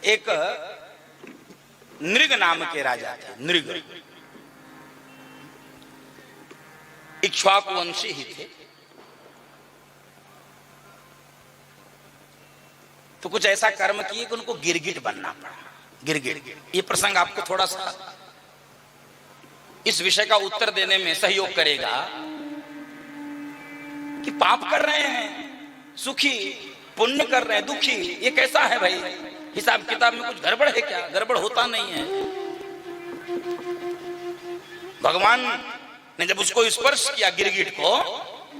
एक नृग नाम के राजा थे। नृग इक्ष्वाकु वंशी ही थे। तो कुछ ऐसा कर्म किए कि उनको गिरगिट बनना पड़ा। गिरगिट, ये प्रसंग आपको थोड़ा सा इस विषय का उत्तर देने में सहयोग करेगा कि पाप कर रहे हैं सुखी, पुण्य कर रहे हैं दुखी, ये कैसा है भाई? हिसाब किताब में कुछ गड़बड़ है क्या? गड़बड़ होता नहीं है। भगवान ने जब उसको स्पर्श किया गिरगिट को,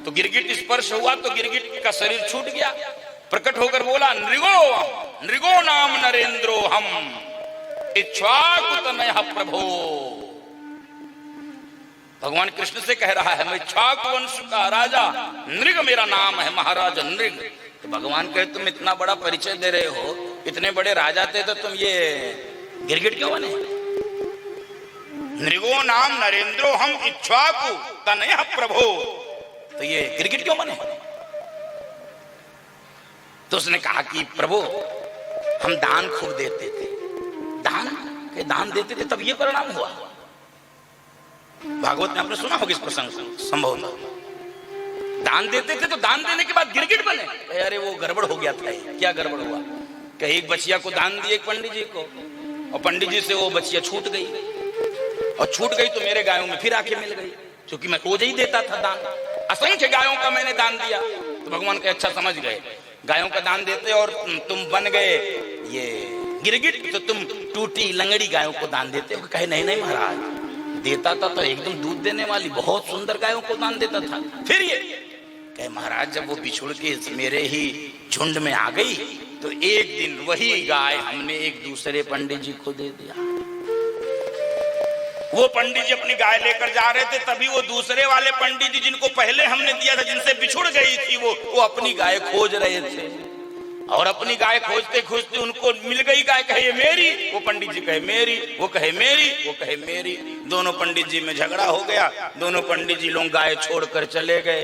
तो गिरगिट स्पर्श हुआ तो गिरगिट का शरीर छूट गया। प्रकट होकर बोला, नृगो नृगो नाम नरेंद्रो हम इक्ष्वाकुतनयः प्रभो। भगवान कृष्ण से कह रहा है, मैं इक्ष्वाकु वंश का राजा नृग मेरा नाम है, महाराज नृग। तो भगवान कहे, तुम इतना बड़ा परिचय दे रहे हो, इतने बड़े राजा थे तो तुम ये गिरगिट क्यों बने? नृगो नाम नरेंद्रो हम इक्ष्वाकु तनयः प्रभो, तो ये गिरगिट क्यों बने? तो उसने कहा कि प्रभु हम दान खूब देते थे, दान देते थे तब ये परिणाम हुआ। भागवत में आपने सुना होगा इस प्रसंग संभव था। दान देते थे तो दान देने के बाद गिरगिट बने। अरे वो गड़बड़ हो गया था। क्या गड़बड़ हुआ? कहीं एक बचिया को दान दिए पंडित जी को, और पंडित जी से वो बचिया छूट गई, और छूट गई तो मेरे गायों में फिर आके मिल गई, क्योंकि मैं रोज ही देता था दान। असंख्य गायों का मैंने दान दिया। तो भगवान के अच्छा समझ गए, गायों का दान देते और तुम बन गए ये गिरगिट, तो तुम टूटी लंगड़ी गायों को दान देते हो। कहे नहीं नहीं महाराज, देता था तो एकदम दूध देने वाली बहुत सुंदर गायों को दान देता था। फिर ये कहे महाराज, जब वो बिछुड़ के मेरे ही झुंड में आ गई तो एक दिन वही गाय हमने एक दूसरे पंडित जी को दे दिया। वो पंडित जी अपनी गाय लेकर जा रहे थे, तभी वो दूसरे वाले पंडित जी जिनको पहले हमने दिया था, जिनसे बिछुड़ गई थी, वो अपनी गाय खोज रहे थे। और अपनी गाय खोजते खोजते उनको मिल गई गाय। कहे मेरी, वो पंडित जी कहे मेरी, वो कहे मेरी, वो कहे मेरी। दोनों पंडित जी में झगड़ा हो गया। दोनों पंडित जी लोग गाय छोड़कर चले गए।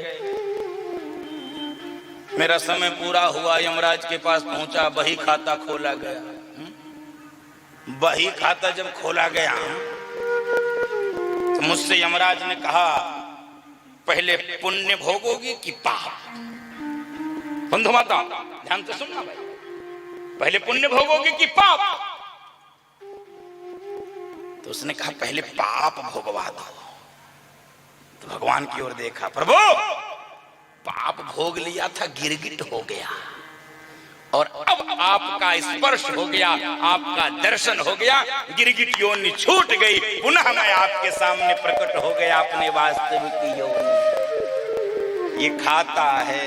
मेरा समय पूरा हुआ, यमराज के पास पहुंचा, बही खाता खोला गया। बही खाता जब खोला गया तो मुझसे यमराज ने कहा, पहले पुण्य भोगोगी कि पाप? बंधु माता ध्यान से सुनना भाई, पहले पुण्य भोगोगी कि पाप? तो उसने कहा पहले पाप भोगवा दो। तो भगवान की ओर देखा, प्रभु पाप भोग लिया था, गिरगिट हो गया, और अब आपका स्पर्श हो गया, आपका दर्शन हो गया, गिरगिट योनि छूट गई, पुनः मैं आपके सामने प्रकट हो गया अपने वास्तविक योनि। ये खाता है